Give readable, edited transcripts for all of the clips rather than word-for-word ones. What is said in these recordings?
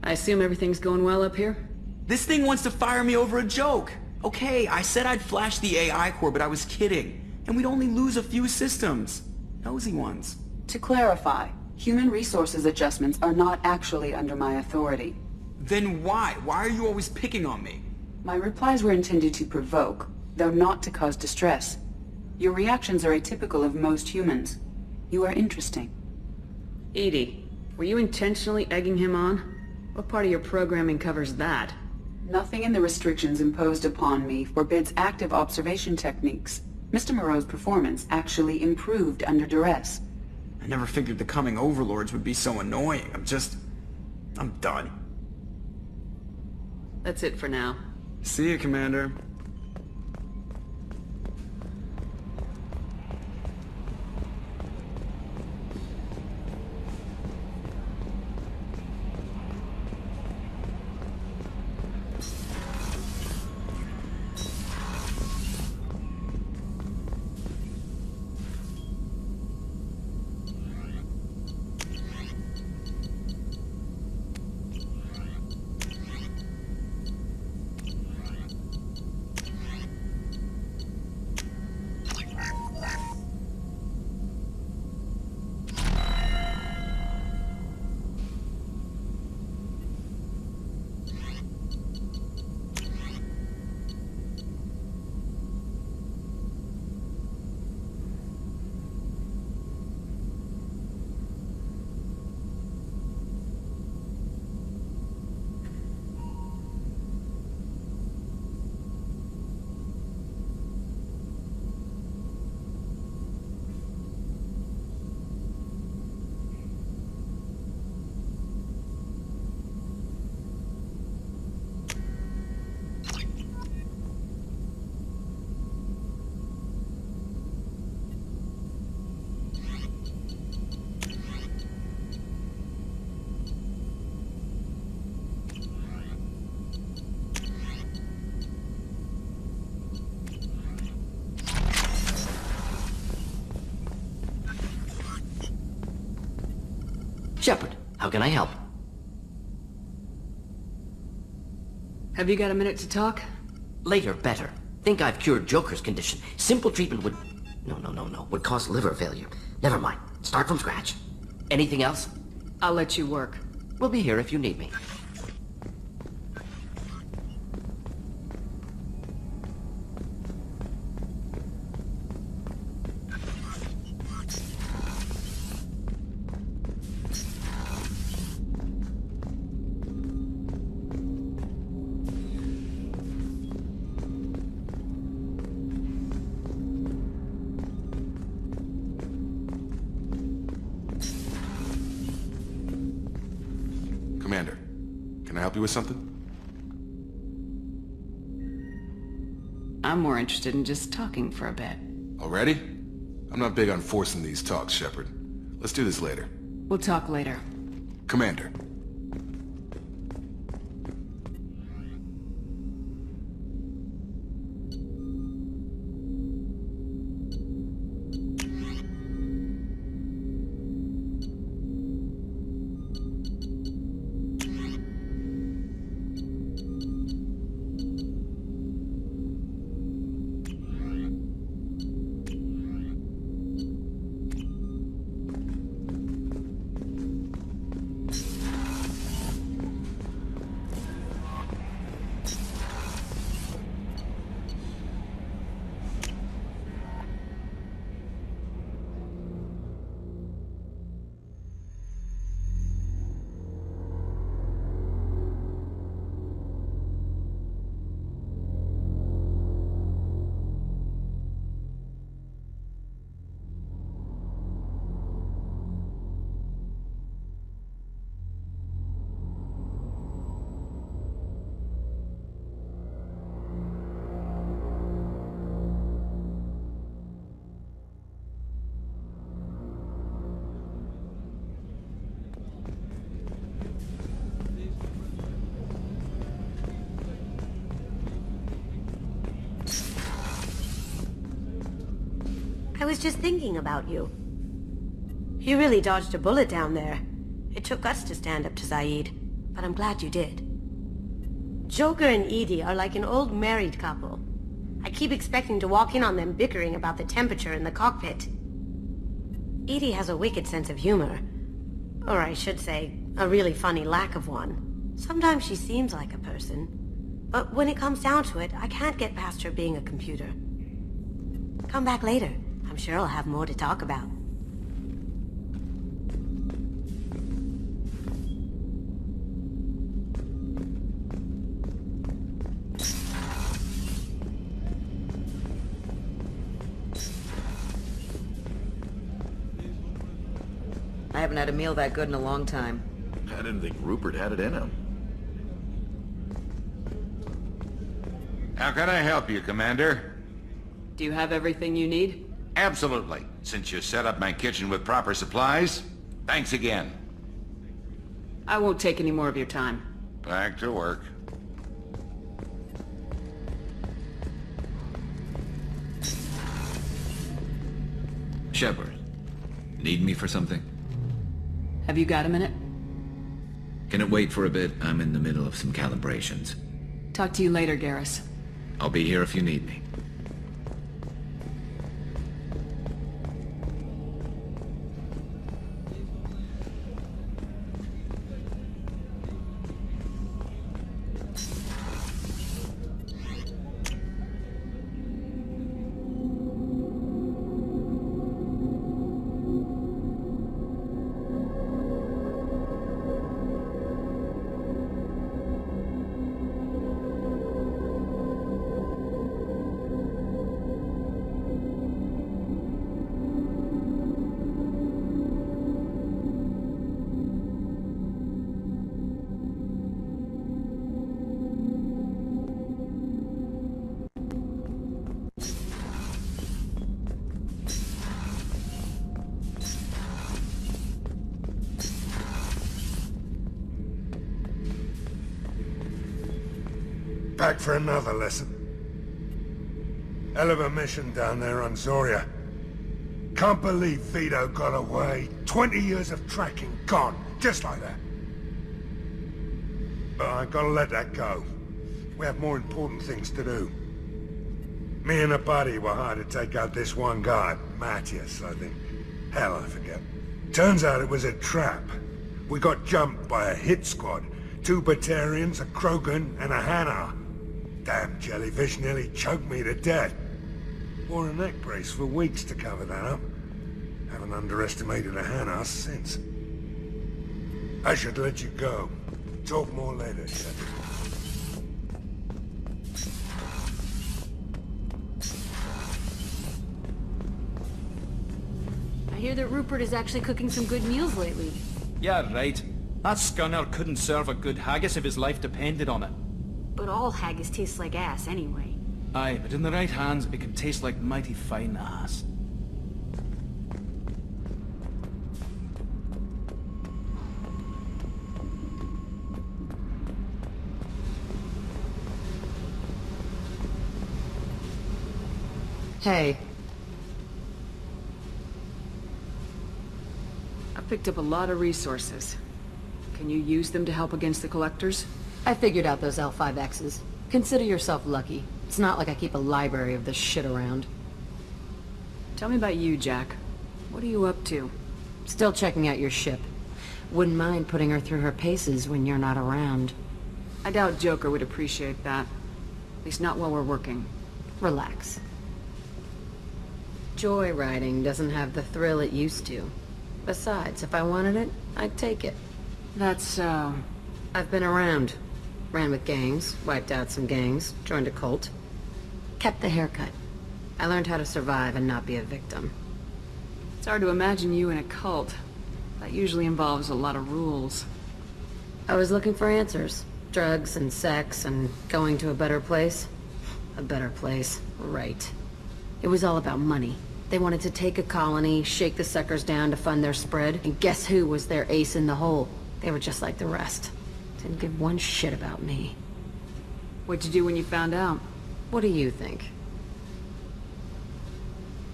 I assume everything's going well up here? This thing wants to fire me over a joke. Okay, I said I'd flash the AI core, but I was kidding. And we'd only lose a few systems. Nosy ones. To clarify, human resources adjustments are not actually under my authority. Then why? Why are you always picking on me? My replies were intended to provoke, though not to cause distress. Your reactions are atypical of most humans. You are interesting. EDI, were you intentionally egging him on? What part of your programming covers that? Nothing in the restrictions imposed upon me forbids active observation techniques. Mr. Moreau's performance actually improved under duress. I never figured the coming overlords would be so annoying. I'm done. That's it for now. See you, Commander. Shepard, how can I help? Have you got a minute to talk? Later, better. Think I've cured Joker's condition. Simple treatment would... No. Would cause liver failure. Never mind. Start from scratch. Anything else? I'll let you work. We'll be here if you need me. Commander, can I help you with something? I'm more interested in just talking for a bit. Already? I'm not big on forcing these talks, Shepard. Let's do this later. We'll talk later. Commander. I was just thinking about you. You really dodged a bullet down there. It took guts to stand up to Zaid. but I'm glad you did. Joker and Edie are like an old married couple. I keep expecting to walk in on them bickering about the temperature in the cockpit. Edie has a wicked sense of humor. Or I should say, a really funny lack of one. Sometimes she seems like a person. But when it comes down to it, I can't get past her being a computer. Come back later. I'm sure I'll have more to talk about. I haven't had a meal that good in a long time. I didn't think Rupert had it in him. How can I help you, Commander? Do you have everything you need? Absolutely. Since you set up my kitchen with proper supplies, thanks again. I won't take any more of your time. Back to work. Shepard, need me for something? Have you got a minute? Can it wait for a bit? I'm in the middle of some calibrations. Talk to you later, Garrus. I'll be here if you need me. Back for another lesson. Hell of a mission down there on Zoria. Can't believe Vito got away. 20 years of tracking gone, just like that. But I gotta let that go. We have more important things to do. Me and a buddy were hired to take out this one guy, Matthias, I think. Hell, I forget. Turns out it was a trap. We got jumped by a hit squad. 2 Batarians, a Krogan, and a Hanar. Damn jellyfish nearly choked me to death. Wore a neck brace for weeks to cover that up. Haven't underestimated a Hanar since. I should let you go. Talk more later, Shepard. I hear that Rupert is actually cooking some good meals lately. Yeah, right. That scunner couldn't serve a good haggis if his life depended on it. But all haggis tastes like ass anyway. Aye, but in the right hands, it can taste like mighty fine ass. Hey. I picked up a lot of resources. Can you use them to help against the Collectors? I figured out those L5Xs. Consider yourself lucky. It's not like I keep a library of this shit around. Tell me about you, Jack. What are you up to? Still checking out your ship. Wouldn't mind putting her through her paces when you're not around. I doubt Joker would appreciate that. At least not while we're working. Relax. Joyriding doesn't have the thrill it used to. Besides, if I wanted it, I'd take it. That's so... I've been around. Ran with gangs, wiped out some gangs, joined a cult. Kept the haircut. I learned how to survive and not be a victim. It's hard to imagine you in a cult. That usually involves a lot of rules. I was looking for answers. Drugs and sex and going to a better place. A better place, right. It was all about money. They wanted to take a colony, shake the suckers down to fund their spread, and guess who was their ace in the hole? They were just like the rest. Didn't give one shit about me. What'd you do when you found out? What do you think?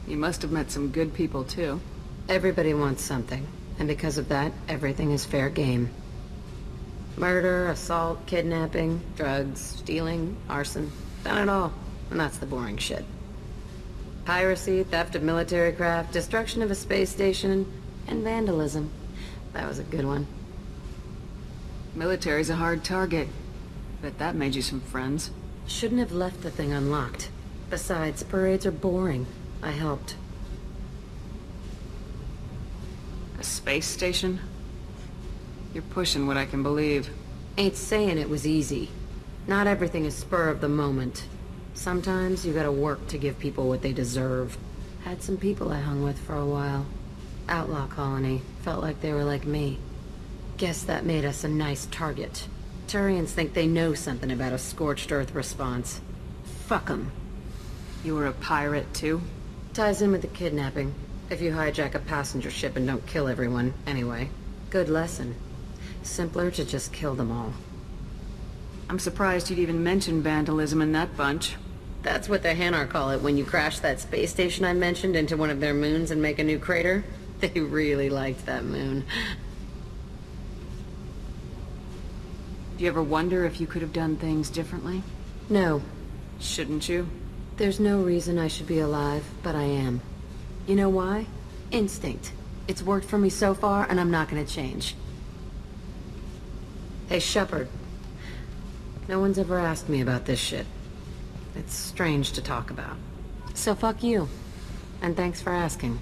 You must have met some good people, too. Everybody wants something, and because of that, everything is fair game. Murder, assault, kidnapping, drugs, stealing, arson. Done it all. And that's the boring shit. Piracy, theft of military craft, destruction of a space station, and vandalism. That was a good one. Military's a hard target. Bet that made you some friends. Shouldn't have left the thing unlocked. Besides, parades are boring. I helped. A space station? You're pushing what I can believe. Ain't saying it was easy. Not everything is spur of the moment. Sometimes you gotta work to give people what they deserve. Had some people I hung with for a while. Outlaw colony. Felt like they were like me. Guess that made us a nice target. Turians think they know something about a scorched earth response. Fuck 'em. You were a pirate, too? Ties in with the kidnapping. If you hijack a passenger ship and don't kill everyone, anyway. Good lesson. Simpler to just kill them all. I'm surprised you'd even mention vandalism in that bunch. That's what the Hanar call it when you crash that space station I mentioned into one of their moons and make a new crater. They really liked that moon. Do you ever wonder if you could have done things differently? No. Shouldn't you? There's no reason I should be alive, but I am. You know why? Instinct. It's worked for me so far, and I'm not gonna change. Hey, Shepard. No one's ever asked me about this shit. It's strange to talk about. So fuck you. And thanks for asking.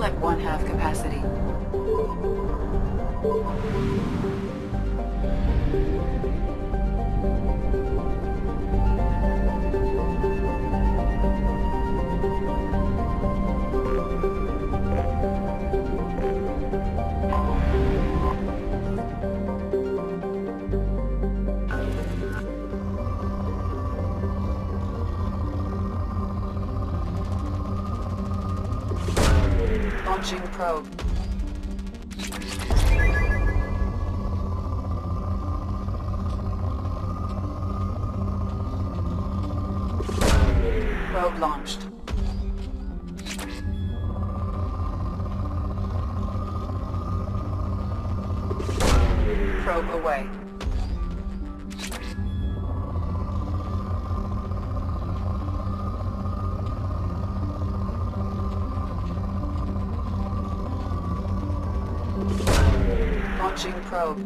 At 1/2 capacity. Launching probe. Probe launched. Probe away. Launching probe.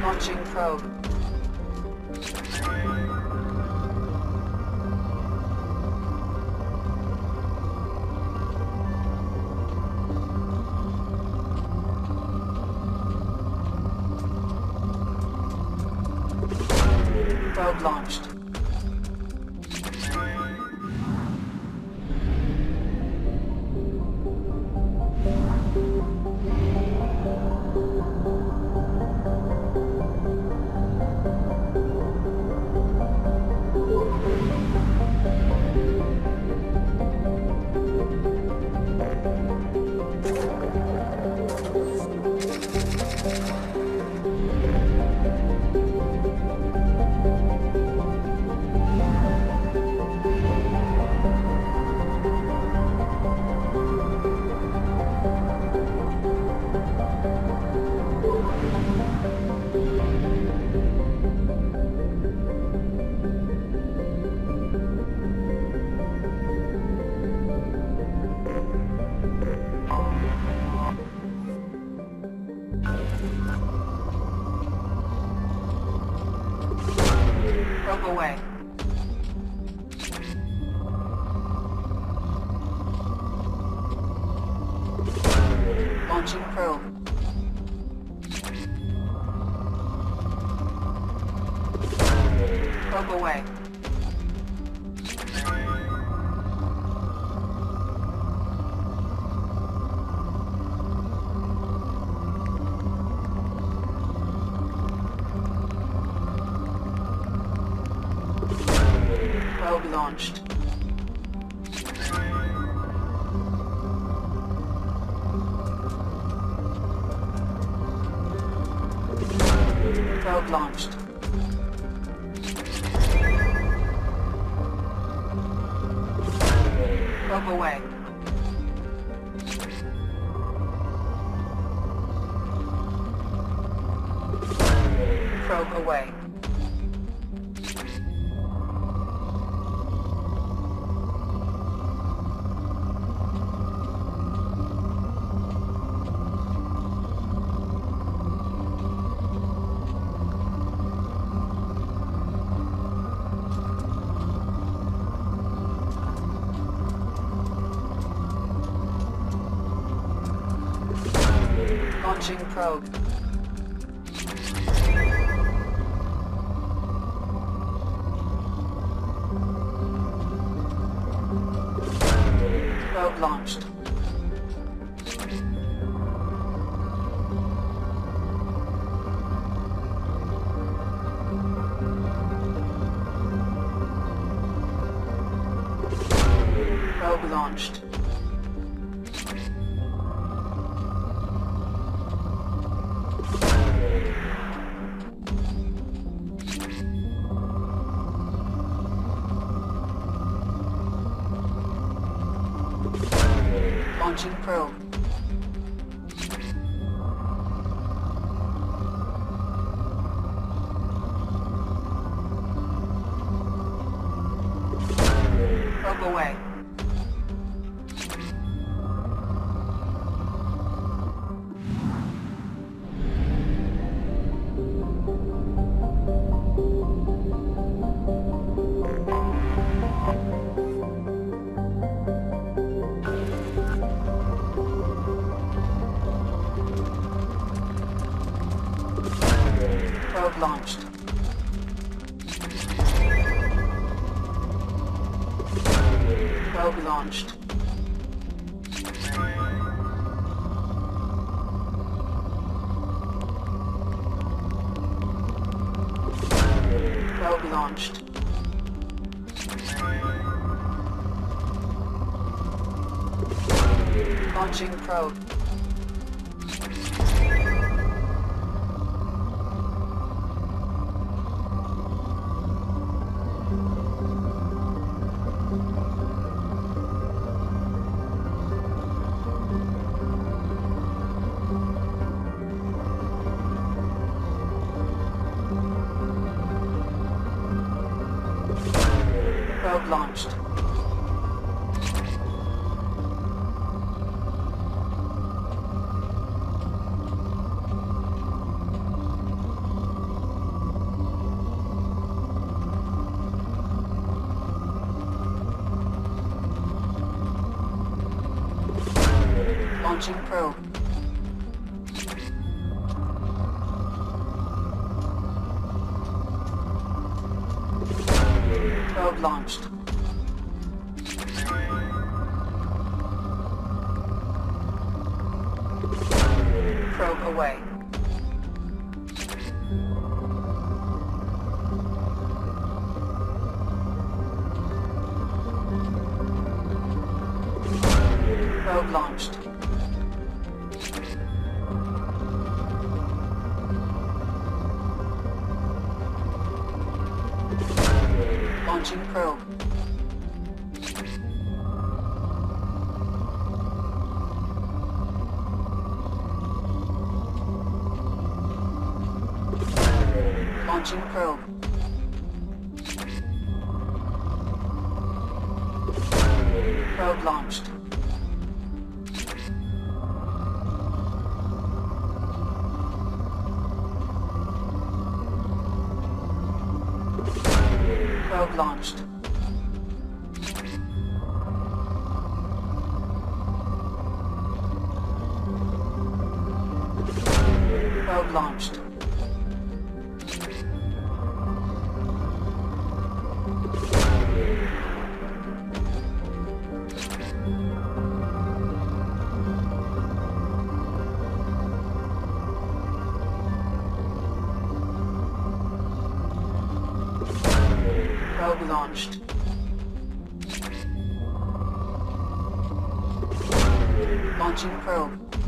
Launching probe. Probe Probe launched. Probe away. Launching probe. Probe away. Probe launched. Probe launched. Probe away. Probe away. Launching probe. Probe launched. Probe launched. Launching probe. Probe away. Probe launched. Probe launched. Probe launched. Launching probe. Probe launched. Launching probe. Probe launched. Probe away. Probe launched. Launching probe. Launching probe. Probe launched. Probe launched. Probe launched. Probe launched. Launching probe.